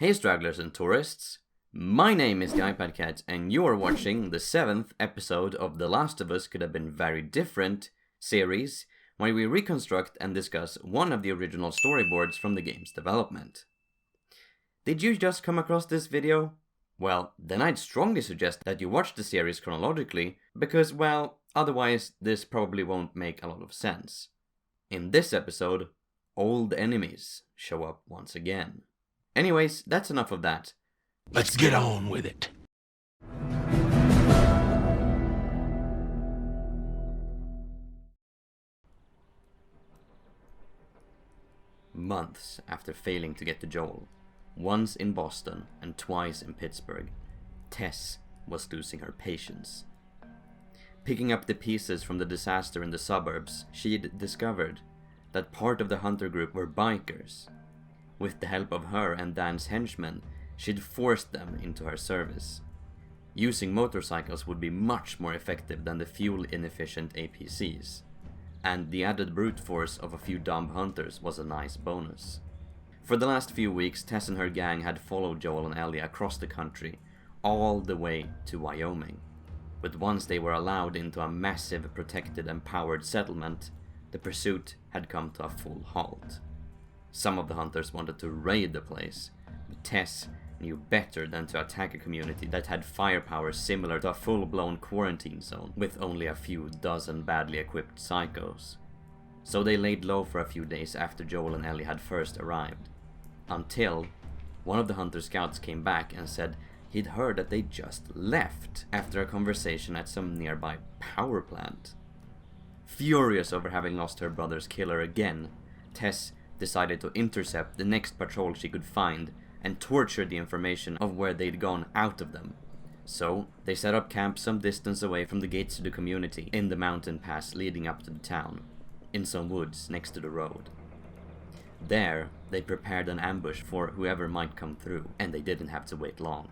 Hey stragglers and tourists, my name is TheiPadCat and you are watching the 7th episode of The Last of Us Could Have Been Very Different series, where we reconstruct and discuss one of the original storyboards from the game's development. Did you just come across this video? Well, then I'd strongly suggest that you watch the series chronologically, because, well, otherwise this probably won't make a lot of sense. In this episode, old enemies show up once again. Anyways, that's enough of that. Let's get on with it. Months after failing to get to Joel, once in Boston and twice in Pittsburgh, Tess was losing her patience. Picking up the pieces from the disaster in the suburbs, she'd discovered that part of the hunter group were bikers. With the help of her and Dan's henchmen, she'd forced them into her service. Using motorcycles would be much more effective than the fuel-inefficient APCs, and the added brute force of a few dumb hunters was a nice bonus. For the last few weeks, Tess and her gang had followed Joel and Ellie across the country, all the way to Wyoming. But once they were allowed into a massive protected and powered settlement, the pursuit had come to a full halt. Some of the hunters wanted to raid the place, but Tess knew better than to attack a community that had firepower similar to a full-blown quarantine zone with only a few dozen badly equipped psychos. So they laid low for a few days after Joel and Ellie had first arrived, until one of the hunter scouts came back and said he'd heard that they just left after a conversation at some nearby power plant. Furious over having lost her brother's killer again, Tess decided to intercept the next patrol she could find and torture the information of where they'd gone out of them. So they set up camp some distance away from the gates to the community in the mountain pass leading up to the town, in some woods next to the road. There, they prepared an ambush for whoever might come through, and they didn't have to wait long.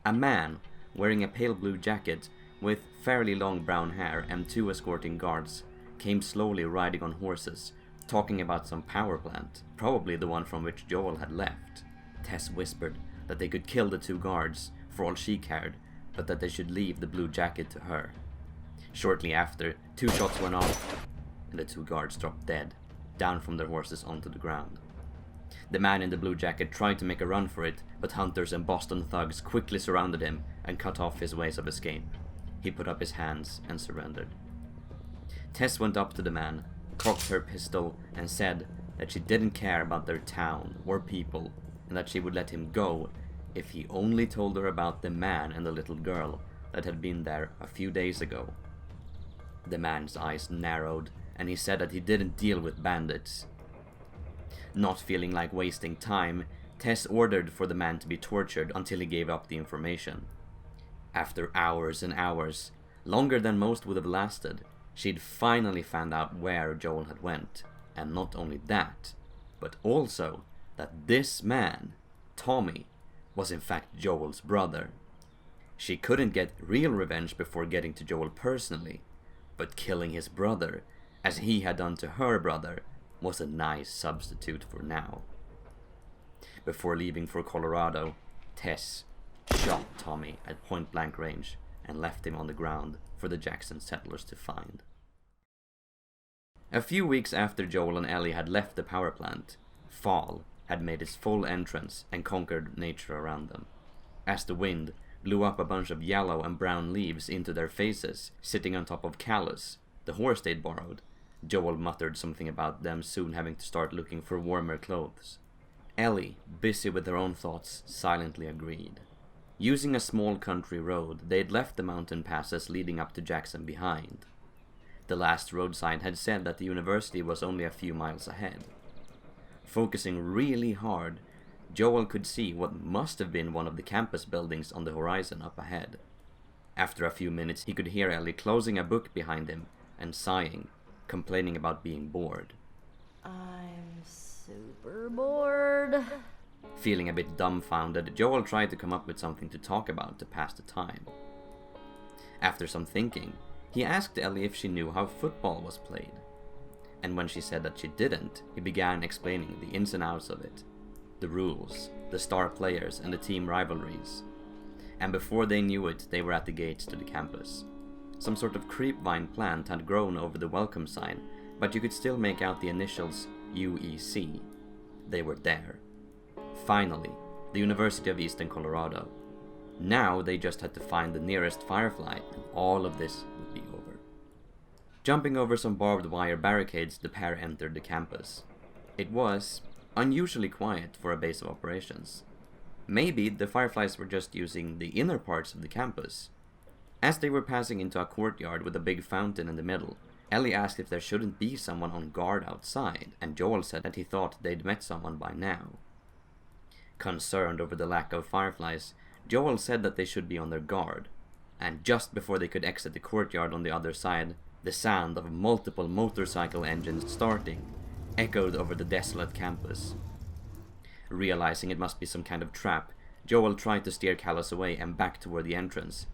A man, wearing a pale blue jacket with fairly long brown hair and 2 escorting guards, came slowly riding on horses, talking about some power plant, probably the one from which Joel had left. Tess whispered that they could kill the 2 guards for all she cared, but that they should leave the blue jacket to her. Shortly after, 2 shots went off, and the 2 guards dropped dead, down from their horses onto the ground. The man in the blue jacket tried to make a run for it, but hunters and Boston thugs quickly surrounded him and cut off his ways of escape. He put up his hands and surrendered. Tess went up to the man, cocked her pistol, and said that she didn't care about their town or people, and that she would let him go if he only told her about the man and the little girl that had been there a few days ago. The man's eyes narrowed, and he said that he didn't deal with bandits. Not feeling like wasting time, Tess ordered for the man to be tortured until he gave up the information. After hours and hours, longer than most would have lasted, she'd finally found out where Joel had went, and not only that, but also that this man, Tommy, was in fact Joel's brother. She couldn't get real revenge before getting to Joel personally, but killing his brother, as he had done to her brother, was a nice substitute for now. Before leaving for Colorado, Tess shot Tommy at point-blank range and left him on the ground for the Jackson settlers to find. A few weeks after Joel and Ellie had left the power plant, fall had made its full entrance and conquered nature around them. As the wind blew up a bunch of yellow and brown leaves into their faces, sitting on top of Callus, the horse they'd borrowed, Joel muttered something about them soon having to start looking for warmer clothes. Ellie, busy with her own thoughts, silently agreed. Using a small country road, they'd left the mountain passes leading up to Jackson behind. The last road sign had said that the university was only a few miles ahead. Focusing really hard, Joel could see what must have been one of the campus buildings on the horizon up ahead. After a few minutes, he could hear Ellie closing a book behind him and sighing, complaining about being bored. I'm super bored. Feeling a bit dumbfounded, Joel tried to come up with something to talk about to pass the time. After some thinking, he asked Ellie if she knew how football was played. And when she said that she didn't, he began explaining the ins and outs of it. the rules, the star players, and the team rivalries. And before they knew it, they were at the gates to the campus. Some sort of creepvine plant had grown over the welcome sign, but you could still make out the initials UEC. They were there. Finally, the University of Eastern Colorado. Now they just had to find the nearest firefly, and all of this would be over. Jumping over some barbed wire barricades, the pair entered the campus. It was unusually quiet for a base of operations. Maybe the fireflies were just using the inner parts of the campus. As they were passing into a courtyard with a big fountain in the middle, Ellie asked if there shouldn't be someone on guard outside, and Joel said that he thought they'd met someone by now. Concerned over the lack of fireflies, Joel said that they should be on their guard, and just before they could exit the courtyard on the other side, the sound of multiple motorcycle engines starting echoed over the desolate campus. Realizing it must be some kind of trap, Joel tried to steer Callus away and back toward the entrance,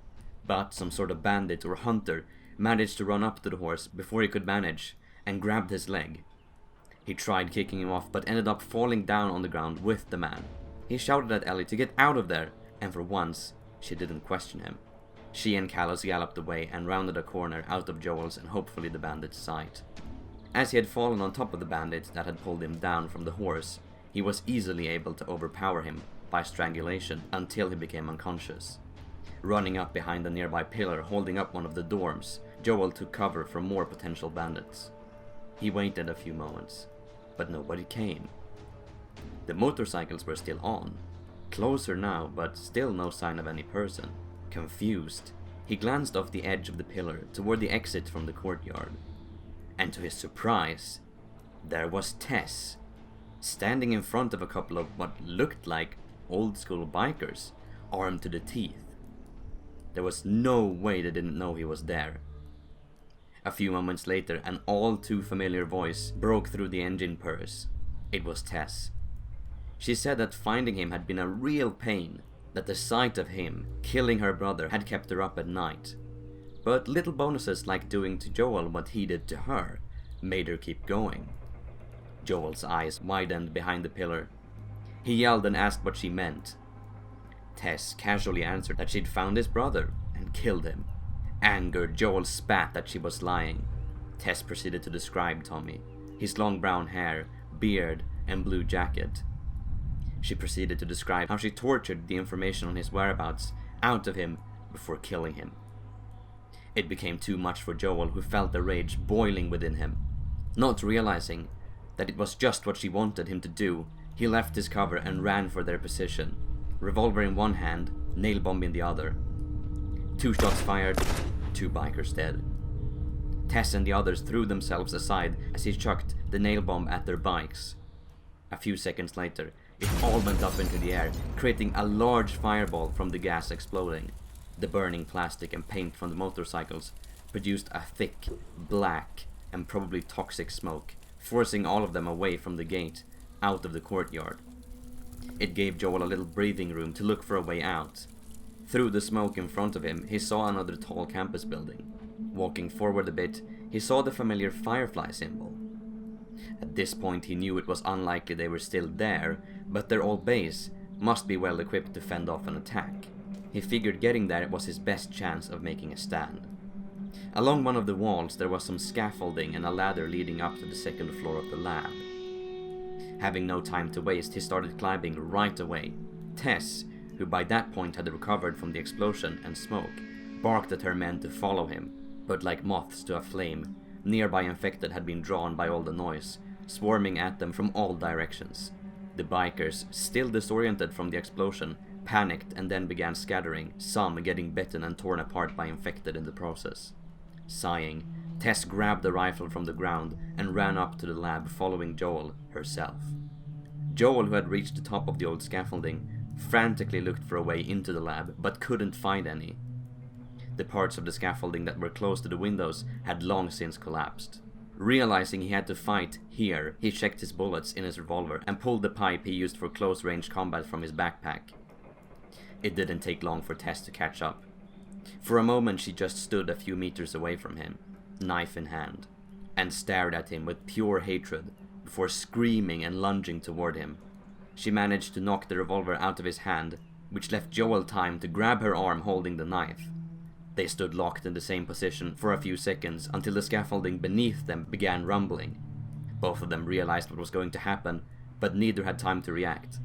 but some sort of bandit or hunter managed to run up to the horse before he could manage, and grabbed his leg. He tried kicking him off, but ended up falling down on the ground with the man. He shouted at Ellie to get out of there, and for once, she didn't question him. She and Callus galloped away and rounded a corner out of Joel's and hopefully the bandit's sight. As he had fallen on top of the bandit that had pulled him down from the horse, he was easily able to overpower him by strangulation until he became unconscious. Running up behind a nearby pillar holding up one of the dorms, Joel took cover from more potential bandits. He waited a few moments, but nobody came. The motorcycles were still on, closer now, but still no sign of any person. Confused, he glanced off the edge of the pillar toward the exit from the courtyard. And to his surprise, there was Tess, standing in front of a couple of what looked like old-school bikers, armed to the teeth. There was no way they didn't know he was there. A few moments later, an all-too-familiar voice broke through the engine purrs. It was Tess. She said that finding him had been a real pain, that the sight of him killing her brother had kept her up at night. But little bonuses like doing to Joel what he did to her made her keep going. Joel's eyes widened behind the pillar. He yelled and asked what she meant. Tess casually answered that she'd found his brother and killed him. Angered, Joel spat that she was lying. Tess proceeded to describe Tommy, his long brown hair, beard, and blue jacket. She proceeded to describe how she tortured the information on his whereabouts out of him before killing him. It became too much for Joel, who felt the rage boiling within him. Not realizing that it was just what she wanted him to do, he left his cover and ran for their position, revolver in one hand, nail bomb in the other. 2 shots fired, 2 bikers dead. Tess and the others threw themselves aside as he chucked the nail bomb at their bikes. A few seconds later, it all went up into the air, creating a large fireball from the gas exploding. The burning plastic and paint from the motorcycles produced a thick, black, and probably toxic smoke, forcing all of them away from the gate, out of the courtyard. It gave Joel a little breathing room to look for a way out. Through the smoke in front of him, he saw another tall campus building. Walking forward a bit, he saw the familiar firefly symbol. At this point he knew it was unlikely they were still there, but their old base must be well equipped to fend off an attack. He figured getting there was his best chance of making a stand. Along one of the walls there was some scaffolding and a ladder leading up to the second floor of the lab. Having no time to waste, he started climbing right away. Tess, who by that point had recovered from the explosion and smoke, barked at her men to follow him, but like moths to a flame, nearby infected had been drawn by all the noise, swarming at them from all directions. The bikers, still disoriented from the explosion, panicked and then began scattering, some getting bitten and torn apart by infected in the process. Sighing, Tess grabbed the rifle from the ground and ran up to the lab, following Joel herself. Joel, who had reached the top of the old scaffolding, frantically looked for a way into the lab, but couldn't find any. The parts of the scaffolding that were close to the windows had long since collapsed. Realizing he had to fight here, he checked his bullets in his revolver and pulled the pipe he used for close-range combat from his backpack. It didn't take long for Tess to catch up. For a moment she just stood a few meters away from him, knife in hand, and stared at him with pure hatred before screaming and lunging toward him. She managed to knock the revolver out of his hand, which left Joel time to grab her arm holding the knife. They stood locked in the same position for a few seconds until the scaffolding beneath them began rumbling. Both of them realized what was going to happen, but neither had time to react.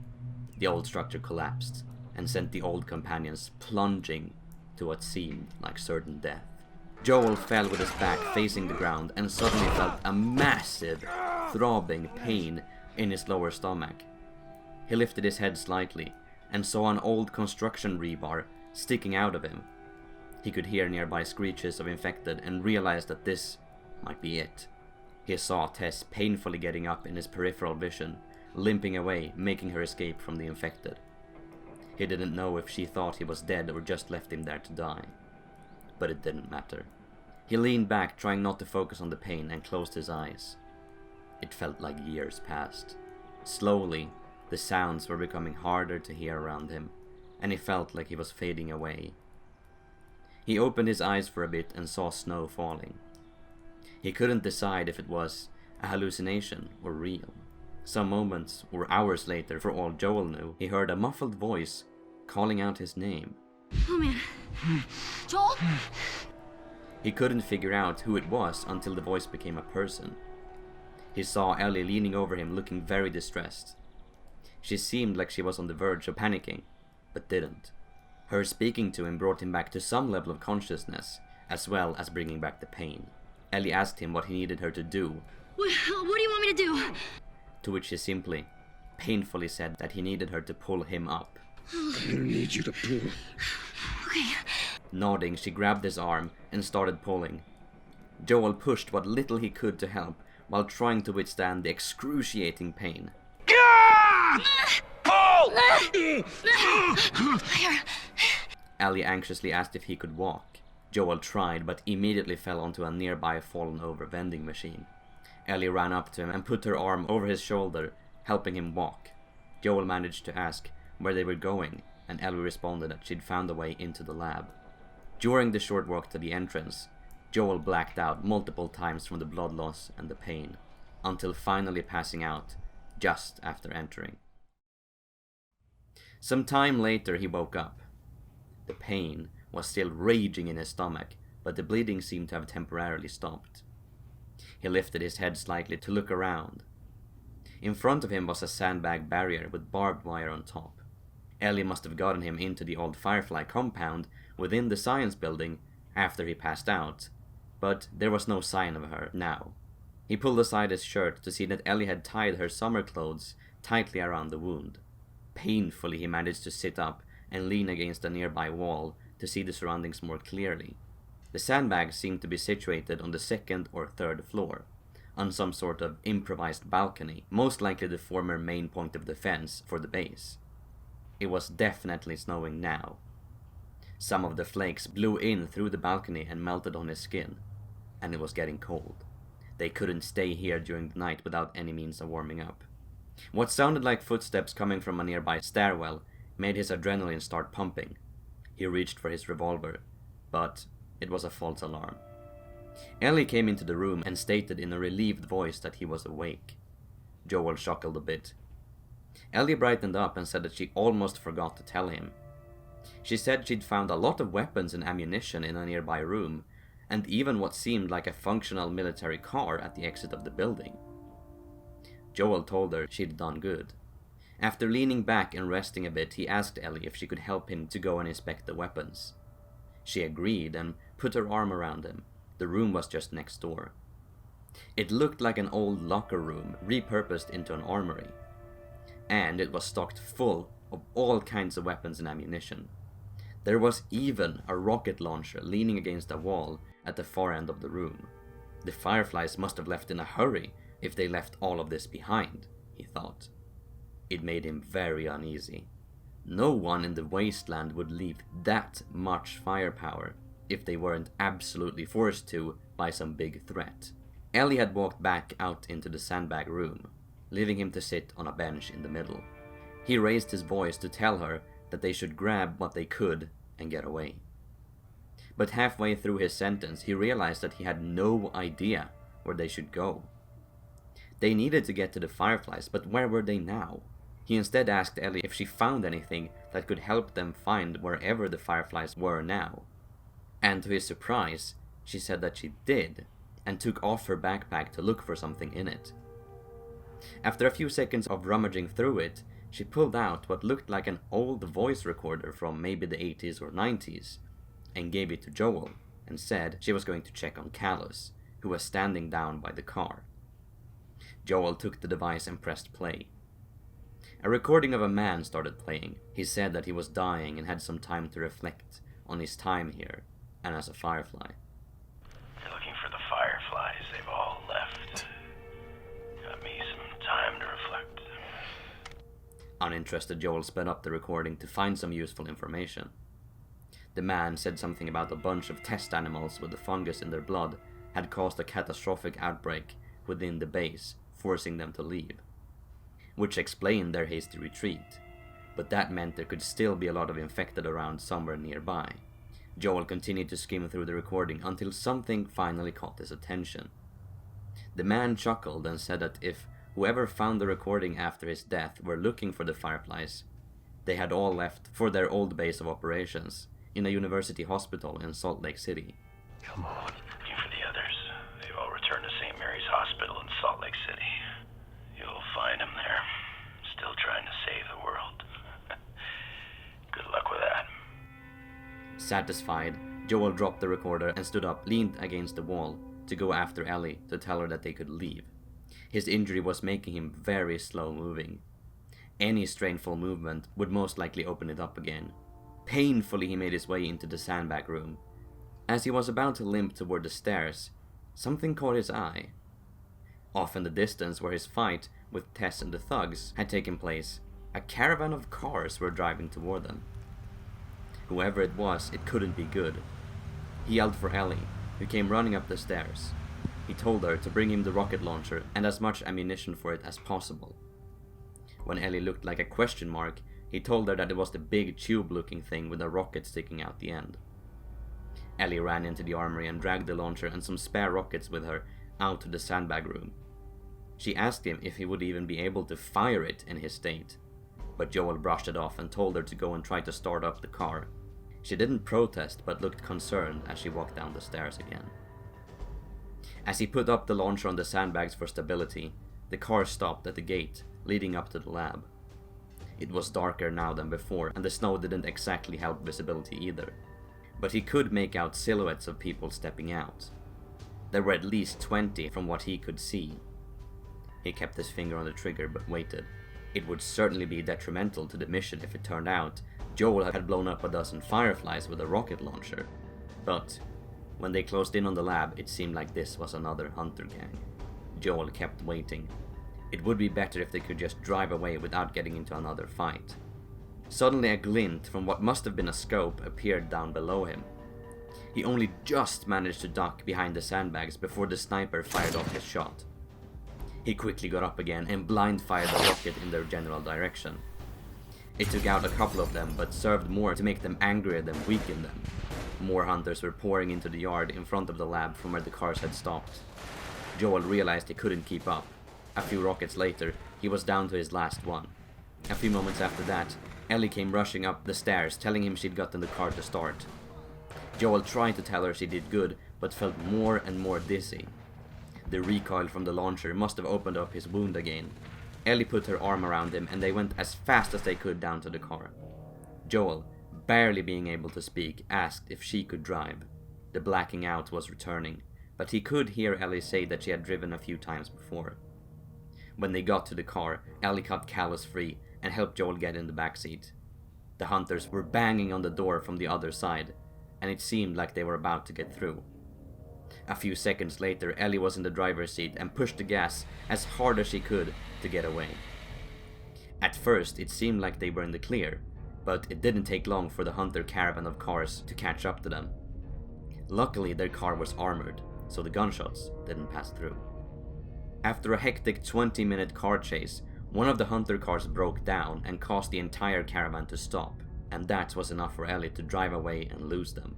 The old structure collapsed and sent the old companions plunging to what seemed like certain death. Joel fell with his back facing the ground and suddenly felt a massive, throbbing pain in his lower stomach. He lifted his head slightly and saw an old construction rebar sticking out of him. He could hear nearby screeches of infected and realized that this might be it. He saw Tess painfully getting up in his peripheral vision, limping away, making her escape from the infected. He didn't know if she thought he was dead or just left him there to die. But it didn't matter. He leaned back, trying not to focus on the pain, and closed his eyes. It felt like years passed. Slowly, the sounds were becoming harder to hear around him, and he felt like he was fading away. He opened his eyes for a bit and saw snow falling. He couldn't decide if it was a hallucination or real. Some moments or hours later, for all Joel knew, he heard a muffled voice calling out his name. Oh man. Joel? He couldn't figure out who it was until the voice became a person. He saw Ellie leaning over him, looking very distressed. She seemed like she was on the verge of panicking, but didn't. Her speaking to him brought him back to some level of consciousness, as well as bringing back the pain. Ellie asked him what he needed her to do. What do you want me to do? To which he simply, painfully said that he needed her to pull him up. I need you to pull. Okay. Nodding, she grabbed his arm and started pulling. Joel pushed what little he could to help, while trying to withstand the excruciating pain. Pull! Ellie anxiously asked if he could walk. Joel tried, but immediately fell onto a nearby fallen-over vending machine. Ellie ran up to him and put her arm over his shoulder, helping him walk. Joel managed to ask where they were going, and Ellie responded that she'd found a way into the lab. During the short walk to the entrance, Joel blacked out multiple times from the blood loss and the pain, until finally passing out just after entering. Some time later he woke up. The pain was still raging in his stomach, but the bleeding seemed to have temporarily stopped. He lifted his head slightly to look around. In front of him was a sandbag barrier with barbed wire on top. Ellie must have gotten him into the old Firefly compound within the science building after he passed out, but there was no sign of her now. He pulled aside his shirt to see that Ellie had tied her summer clothes tightly around the wound. Painfully he managed to sit up and lean against a nearby wall to see the surroundings more clearly. The sandbags seemed to be situated on the second or third floor, on some sort of improvised balcony, most likely the former main point of defense for the base. It was definitely snowing now. Some of the flakes blew in through the balcony and melted on his skin, and it was getting cold. They couldn't stay here during the night without any means of warming up. What sounded like footsteps coming from a nearby stairwell made his adrenaline start pumping. He reached for his revolver, but it was a false alarm. Ellie came into the room and stated in a relieved voice that he was awake. Joel chuckled a bit. Ellie brightened up and said that she almost forgot to tell him. She said she'd found a lot of weapons and ammunition in a nearby room, and even what seemed like a functional military car at the exit of the building. Joel told her she'd done good. After leaning back and resting a bit, he asked Ellie if she could help him to go and inspect the weapons. She agreed and put her arm around him. The room was just next door. It looked like an old locker room repurposed into an armory, and it was stocked full of all kinds of weapons and ammunition. There was even a rocket launcher leaning against a wall at the far end of the room. The fireflies must have left in a hurry if they left all of this behind, he thought. It made him very uneasy. No one in the wasteland would leave that much firepower if they weren't absolutely forced to by some big threat. Ellie had walked back out into the sandbag room, leaving him to sit on a bench in the middle. He raised his voice to tell her that they should grab what they could and get away. But halfway through his sentence, he realized that he had no idea where they should go. They needed to get to the fireflies, but where were they now? He instead asked Ellie if she found anything that could help them find wherever the fireflies were now. And to his surprise, she said that she did, and took off her backpack to look for something in it. After a few seconds of rummaging through it, she pulled out what looked like an old voice recorder from maybe the 80s or 90s, and gave it to Joel, and said she was going to check on Callus, who was standing down by the car. Joel took the device and pressed play. A recording of a man started playing. He said that he was dying and had some time to reflect on his time here, and as a firefly. They're looking for the fireflies. They've all left. Got me some time to reflect. Uninterested, Joel sped up the recording to find some useful information. The man said something about a bunch of test animals with the fungus in their blood had caused a catastrophic outbreak within the base, forcing them to leave, which explained their hasty retreat, but that meant there could still be a lot of infected around somewhere nearby. Joel continued to skim through the recording until something finally caught his attention. The man chuckled and said that if whoever found the recording after his death were looking for the fireflies, they had all left for their old base of operations in a university hospital in Salt Lake City. Come on. Looking for the others. They've all returned to St. Mary's Hospital in Salt Lake City. You'll find them there, still trying to save the world. Good luck with that. Satisfied, Joel dropped the recorder and stood up, leaned against the wall, to go after Ellie to tell her that they could leave. His injury was making him very slow moving. Any strainful movement would most likely open it up again. Painfully he made his way into the sandbag room. As he was about to limp toward the stairs, something caught his eye. Off in the distance where his fight with Tess and the thugs had taken place, a caravan of cars were driving toward them. Whoever it was, it couldn't be good. He yelled for Ellie, who came running up the stairs. He told her to bring him the rocket launcher and as much ammunition for it as possible. When Ellie looked like a question mark, he told her that it was the big tube-looking thing with a rocket sticking out the end. Ellie ran into the armory and dragged the launcher and some spare rockets with her out to the sandbag room. She asked him if he would even be able to fire it in his state, but Joel brushed it off and told her to go and try to start up the car. She didn't protest but looked concerned as she walked down the stairs again. As he put up the launcher on the sandbags for stability, the car stopped at the gate leading up to the lab. It was darker now than before, and the snow didn't exactly help visibility either, but he could make out silhouettes of people stepping out. There were at least 20 from what he could see. He kept his finger on the trigger but waited. It would certainly be detrimental to the mission if it turned out Joel had blown up a dozen fireflies with a rocket launcher, but when they closed in on the lab, it seemed like this was another hunter gang. Joel kept waiting. It would be better if they could just drive away without getting into another fight. Suddenly a glint from what must have been a scope appeared down below him. He only just managed to duck behind the sandbags before the sniper fired off his shot. He quickly got up again and blind fired the rocket in their general direction. It took out a couple of them, but served more to make them angrier than weaken them. More hunters were pouring into the yard in front of the lab from where the cars had stopped. Joel realized he couldn't keep up. A few rockets later, he was down to his last one. A few moments after that, Ellie came rushing up the stairs, telling him she'd gotten the car to start. Joel tried to tell her she did good, but felt more and more dizzy. The recoil from the launcher must have opened up his wound again. Ellie put her arm around him and they went as fast as they could down to the car. Joel, barely being able to speak, asked if she could drive. The blacking out was returning, but he could hear Ellie say that she had driven a few times before. When they got to the car, Ellie cut Callus free and helped Joel get in the back seat. The hunters were banging on the door from the other side, and it seemed like they were about to get through. A few seconds later, Ellie was in the driver's seat and pushed the gas as hard as she could to get away. At first, it seemed like they were in the clear, but it didn't take long for the hunter caravan of cars to catch up to them. Luckily, their car was armored, so the gunshots didn't pass through. After a hectic 20-minute car chase, one of the hunter cars broke down and caused the entire caravan to stop, and that was enough for Ellie to drive away and lose them.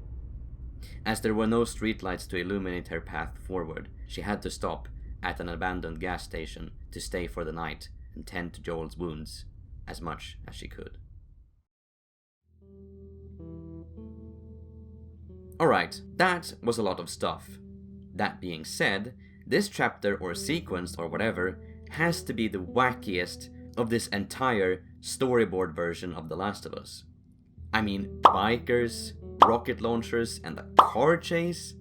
As there were no streetlights to illuminate her path forward, she had to stop at an abandoned gas station to stay for the night and tend to Joel's wounds. as much as she could. Alright, that was a lot of stuff. That being said, this chapter or sequence or whatever has to be the wackiest of this entire storyboard version of The Last of Us. I mean, bikers, rocket launchers, and the car chase?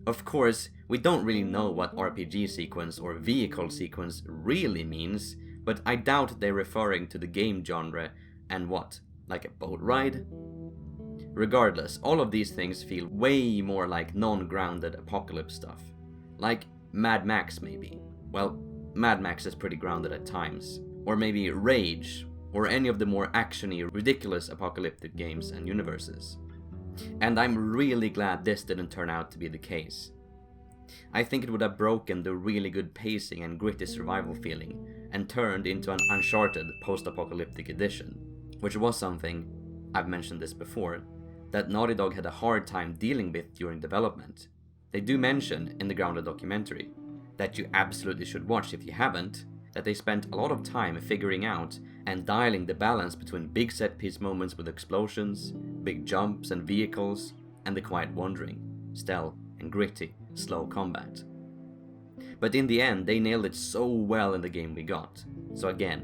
Of course, we don't really know what RPG sequence or vehicle sequence really means, but I doubt they're referring to the game genre and what, like a boat ride? Regardless, all of these things feel way more like non-grounded apocalypse stuff. Like Mad Max maybe. Well, Mad Max is pretty grounded at times. Or maybe Rage, or any of the more actiony, ridiculous apocalyptic games and universes. And I'm really glad this didn't turn out to be the case. I think it would have broken the really good pacing and gritty survival feeling and turned into an Uncharted post-apocalyptic edition, which was something, I've mentioned this before, that Naughty Dog had a hard time dealing with during development. They do mention in the Grounded documentary, that you absolutely should watch if you haven't, that they spent a lot of time figuring out and dialing the balance between big set-piece moments with explosions, big jumps and vehicles, and the quiet wandering, stealth, and gritty, slow combat. But in the end, they nailed it so well in the game we got. So again,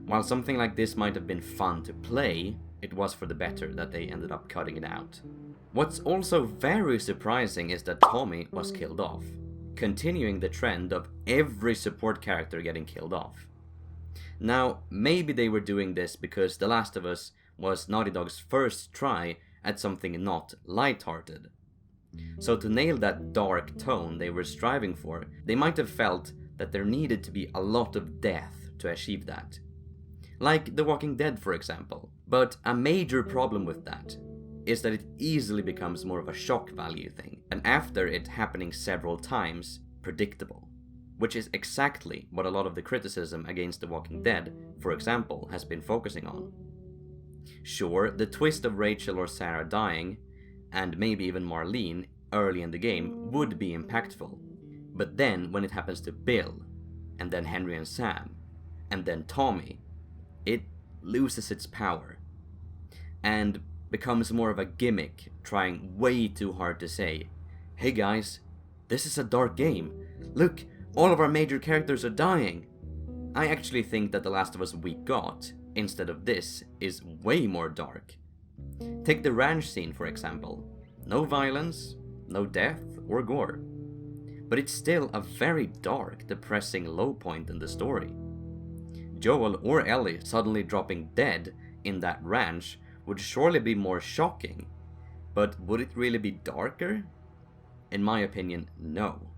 while something like this might have been fun to play, it was for the better that they ended up cutting it out. What's also very surprising is that Tommy was killed off, continuing the trend of every support character getting killed off. Now, maybe they were doing this because The Last of Us was Naughty Dog's first try at something not lighthearted. So to nail that dark tone they were striving for, they might have felt that there needed to be a lot of death to achieve that. Like The Walking Dead, for example. But a major problem with that is that it easily becomes more of a shock value thing, and after it happening several times, predictable. Which is exactly what a lot of the criticism against The Walking Dead, for example, has been focusing on. Sure, the twist of Rachel or Sarah dying, and maybe even Marlene, early in the game would be impactful. But then when it happens to Bill, and then Henry and Sam, and then Tommy, it loses its power, and becomes more of a gimmick, trying way too hard to say, "Hey guys, this is a dark game. Look, all of our major characters are dying." I actually think that The Last of Us we got, instead of this, is way more dark. Take the ranch scene, for example. No violence, no death or gore. But it's still a very dark, depressing low point in the story. Joel or Ellie suddenly dropping dead in that ranch would surely be more shocking, but would it really be darker? In my opinion, no.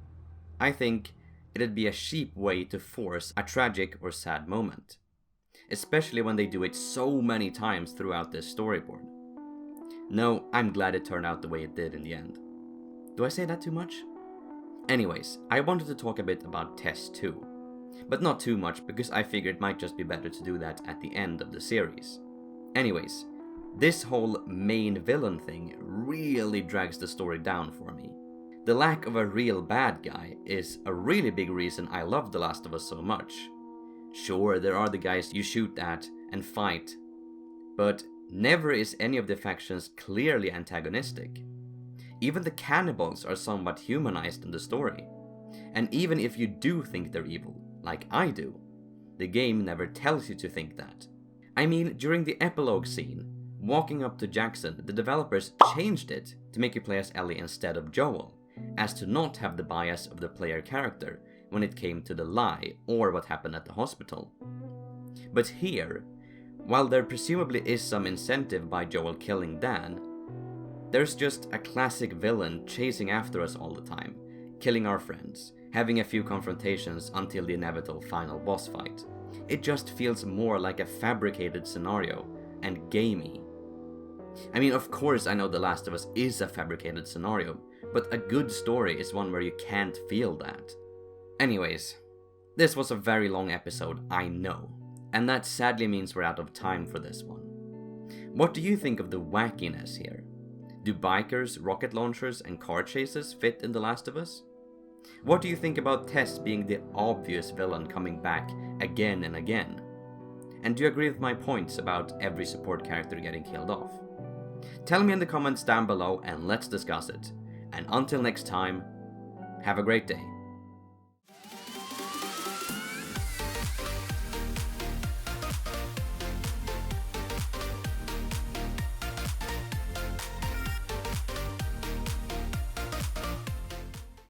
I think it'd be a cheap way to force a tragic or sad moment, especially when they do it so many times throughout this storyboard. No, I'm glad it turned out the way it did in the end. Do I say that too much? Anyways, I wanted to talk a bit about Tess too, but not too much because I figured it might just be better to do that at the end of the series. Anyways, this whole main villain thing really drags the story down for me. The lack of a real bad guy is a really big reason I love The Last of Us so much. Sure, there are the guys you shoot at and fight, but never is any of the factions clearly antagonistic. Even the cannibals are somewhat humanized in the story. And even if you do think they're evil, like I do, the game never tells you to think that. I mean, during the epilogue scene, walking up to Jackson, the developers changed it to make you play as Ellie instead of Joel, as to not have the bias of the player character when it came to the lie or what happened at the hospital. But here, while there presumably is some incentive by Joel killing Dan, there's just a classic villain chasing after us all the time, killing our friends, having a few confrontations until the inevitable final boss fight. It just feels more like a fabricated scenario and gamey. I mean, of course I know The Last of Us is a fabricated scenario, but a good story is one where you can't feel that. Anyways, this was a very long episode, I know, and that sadly means we're out of time for this one. What do you think of the wackiness here? Do bikers, rocket launchers, and car chases fit in The Last of Us? What do you think about Tess being the obvious villain coming back again and again? And do you agree with my points about every support character getting killed off? Tell me in the comments down below and let's discuss it. And until next time, have a great day.